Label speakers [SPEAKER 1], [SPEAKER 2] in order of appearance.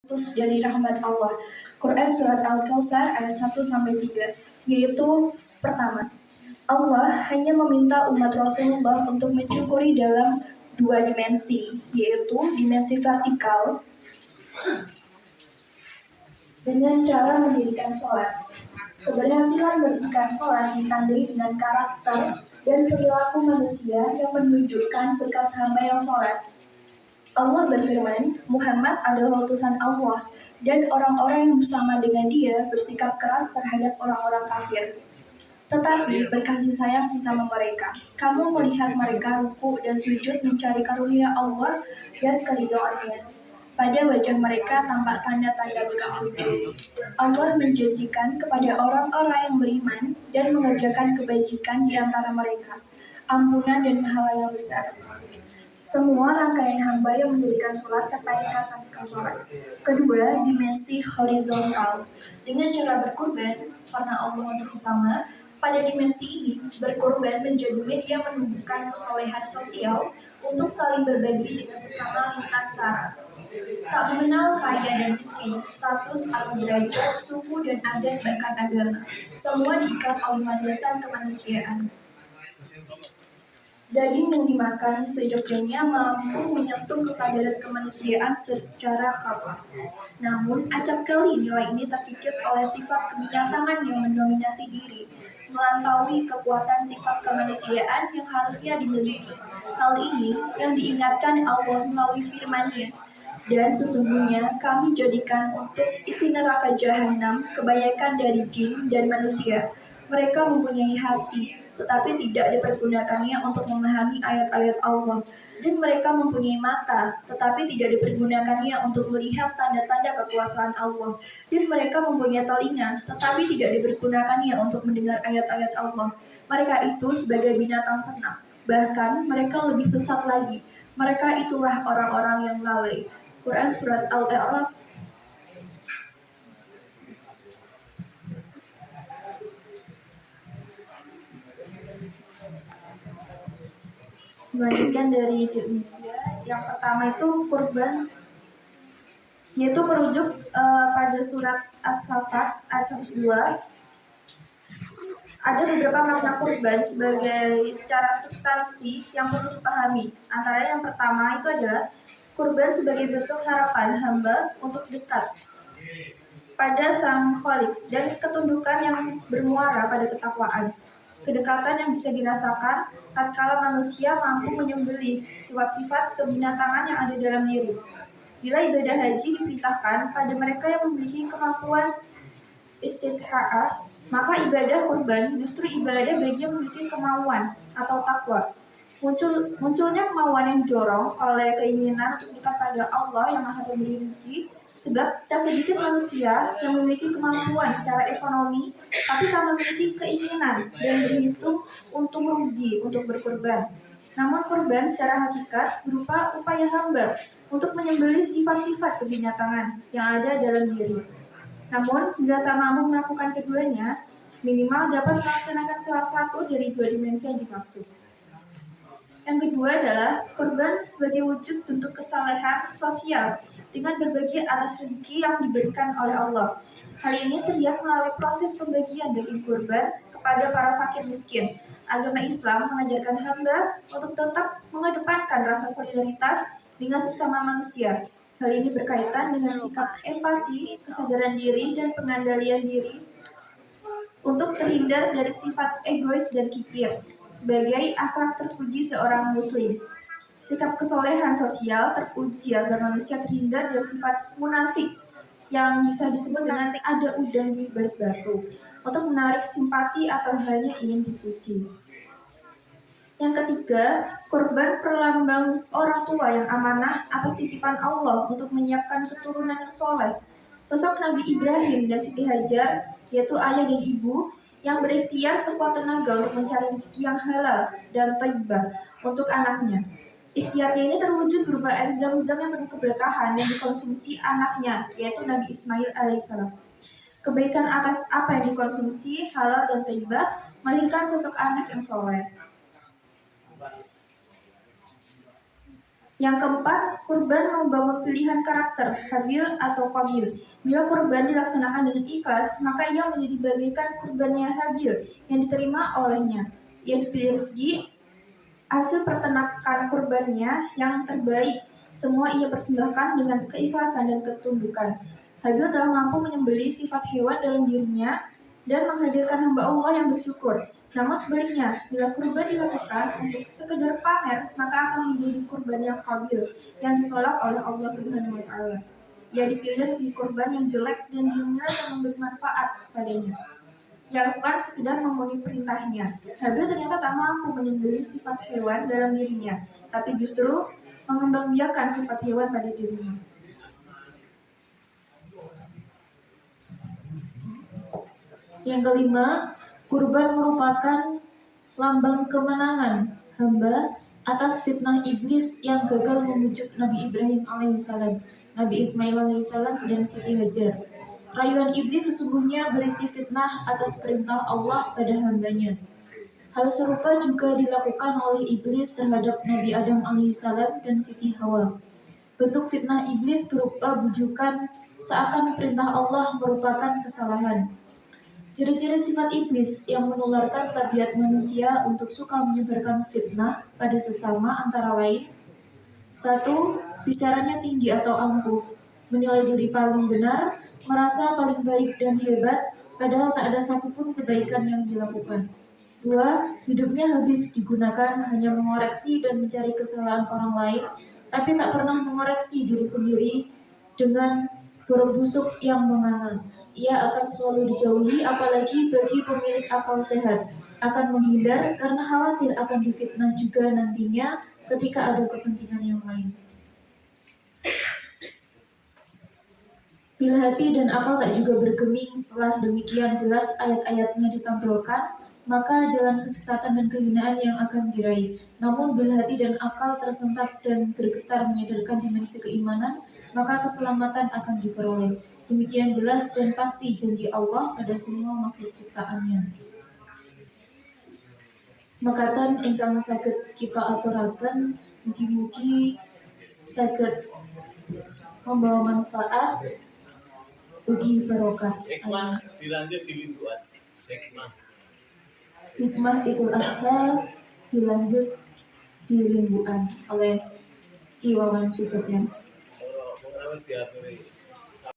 [SPEAKER 1] putus dari rahmat Allah. Quran Surat Al-Kautsar ayat 1-3, yaitu pertama, Allah hanya meminta umat Rasulullah untuk mencukuri dalam dua dimensi, yaitu dimensi vertikal dengan cara mendirikan sholat. Keberhasilan berdirikan sholat ditandai dengan karakter dan perilaku manusia yang menunjukkan bekas hamba yang sholat. Allah berfirman, Muhammad adalah utusan Allah, dan orang-orang yang bersama dengan dia bersikap keras terhadap orang-orang kafir. Tetapi berkasih sayang sesama mereka. Kamu melihat mereka ruku dan sujud mencari karunia Allah dan keridhaannya. Pada wajah mereka tampak tanda-tanda bekas sujud. Allah menjanjikan kepada orang-orang yang beriman dan mengerjakan kebajikan di antara mereka, ampunan dan pahala yang besar. Semua rangkaian hamba yang mendirikan sholat tertarik atas sholat. Kedua, dimensi horizontal. Dengan cara berkorban, karena Allah untuk bersama, pada dimensi ini, berkorban menjadi media menumbuhkan kesolehan sosial untuk saling berbagi dengan sesama lintas sara. Tak mengenal kaya dan miskin, status atau derajat, suku dan adat bahkan agama. Semua diikat oleh landasan kemanusiaan. Daging yang dimakan sejognya mampu menyentuh kesadaran kemanusiaan secara kabur. Namun, acap kali nilai ini terkikis oleh sifat kebinatangan yang mendominasi diri, melampaui kekuatan sifat kemanusiaan yang harusnya dimiliki. Hal ini yang diingatkan Allah melalui firman-Nya. Dan sesungguhnya kami jadikan untuk isi neraka jahanam kebanyakan dari jin dan manusia. Mereka mempunyai hati, tetapi tidak dipergunakannya untuk memahami ayat-ayat Allah. Dan mereka mempunyai mata, tetapi tidak dipergunakannya untuk melihat tanda-tanda kekuasaan Allah. Dan mereka mempunyai telinga, tetapi tidak dipergunakannya untuk mendengar ayat-ayat Allah. Mereka itu sebagai binatang ternak. Bahkan mereka lebih sesat lagi. Mereka itulah orang-orang yang lalai. Quran Surat Al-A'raf melanjutkan dari media. Yang pertama itu kurban, yaitu merujuk pada surat As-Saffat ayat 102. Ada beberapa makna kurban sebagai secara substansi yang perlu dipahami. Antara yang pertama itu adalah kurban sebagai bentuk harapan hamba untuk dekat pada Sang Khalik dan ketundukan yang bermuara pada ketakwaan. Kedekatan yang bisa dirasakan tatkala manusia mampu menyembelih sifat-sifat kebinatangan yang ada dalam diri. Bila ibadah haji diperintahkan pada mereka yang memiliki kemampuan istitha'ah, maka ibadah kurban justru ibadah bagi yang memiliki kemauan atau takwa. Munculnya kemauan yang didorong oleh keinginan untuk dekat pada Allah yang Maha Pemberi rezeki, sebab tak sedikit manusia yang memiliki kemampuan secara ekonomi tapi tak memiliki keinginan dan berhitung untung rugi untuk berkurban. Namun kurban secara hakikat berupa upaya hamba untuk menyembelih sifat-sifat kebinatangan yang ada dalam diri. Namun, bila tak mampu melakukan keduanya, minimal dapat melaksanakan salah satu dari dua dimensi yang dimaksud. Yang kedua adalah kurban sebagai wujud bentuk kesalehan sosial dengan berbagi atas rezeki yang diberikan oleh Allah. Hal ini terlihat melalui proses pembagian daging kurban kepada para fakir miskin. Agama Islam mengajarkan hamba untuk tetap mengedepankan rasa solidaritas dengan sesama manusia. Hal ini berkaitan dengan sikap empati, kesadaran diri, dan pengendalian diri untuk terhindar dari sifat egois dan kikir. Sebagai akhlak terpuji seorang muslim, sikap kesolehan sosial terpuji agar manusia terhindar dari sifat munafik yang bisa disebut dengan ada udang di balik batu untuk menarik simpati atau hanya ingin dipuji. Yang ketiga, kurban perlambang orang tua yang amanah atas titipan Allah untuk menyiapkan keturunan yang soleh. Sosok Nabi Ibrahim dan Siti Hajar, yaitu ayah dan ibu, yang berikhtiar sekuat tenaga untuk mencari rezeki yang halal dan thayyibah untuk anaknya. Ikhtiarnya ini terwujud berupa air zam-zam yang penuh keberkahan yang dikonsumsi anaknya, yaitu Nabi Ismail alaihissalam. Kebaikan atas apa yang dikonsumsi, halal dan thayyibah, melahirkan sosok anak yang soleh. Yang keempat, kurban membangun pilihan karakter, Habil atau Qabil. Bila kurban dilaksanakan dengan ikhlas, maka ia menjadi bagaikan kurbannya Habil yang diterima olehnya. Ia dipilih rezeki, hasil peternakan kurbannya yang terbaik. Semua ia persembahkan dengan keikhlasan dan ketundukan. Habil telah mampu menyembelih sifat hewan dalam dirinya dan menghadirkan hamba Allah yang bersyukur. Namun sebaliknya, bila kurban dilakukan untuk sekedar pamer, maka akan menjadi kurban yang qabil, yang ditolak oleh Allah Subhanahu wa taala. Ia dipilih si kurban yang jelek dan dinilai tak memberi manfaat padanya. Ia lakukan sekedar memenuhi perintahnya. Habil ternyata tak mampu menyembelih sifat hewan dalam dirinya, tapi justru mengembangbiakan sifat hewan pada dirinya. Yang kelima, kurban merupakan lambang kemenangan hamba atas fitnah iblis yang gagal membujuk Nabi Ibrahim alaihissalam, Nabi Ismail alaihissalam, dan Siti Hajar. Rayuan iblis sesungguhnya berisi fitnah atas perintah Allah pada hambanya. Hal serupa juga dilakukan oleh iblis terhadap Nabi Adam alaihissalam dan Siti Hawa. Bentuk fitnah iblis berupa bujukan seakan perintah Allah merupakan kesalahan. Ciri-ciri sifat iblis yang menularkan tabiat manusia untuk suka menyebarkan fitnah pada sesama antara lain: 1. Bicaranya tinggi atau angkuh, menilai diri paling benar, merasa paling baik dan hebat, padahal tak ada satupun kebaikan yang dilakukan. 2. Hidupnya habis digunakan hanya mengoreksi dan mencari kesalahan orang lain, tapi tak pernah mengoreksi diri sendiri dengan burung busuk yang menganga. Ia akan selalu dijauhi, apalagi bagi pemilik akal sehat. Akan menghindar karena khawatir akan difitnah juga nantinya ketika ada kepentingan yang lain. Bila hati dan akal tak juga bergeming setelah demikian jelas ayat-ayatnya ditampilkan, maka jalan kesesatan dan kehinaan yang akan diraih. Namun bila hati dan akal tersentak dan bergetar menyadarkan dimensi keimanan, maka keselamatan akan diperoleh. Demikian jelas dan pasti janji Allah pada semua makhluk ciptaannya. Makatan ingkang saged kita aturaken, mugi-mugi saged membawa manfaat ugi barokah.
[SPEAKER 2] Hikmah dilanjut di limbuan.
[SPEAKER 1] Hikmah Idul Adha dilanjut di Limbuan oleh Ki Wawan Susatyan.
[SPEAKER 2] Diatur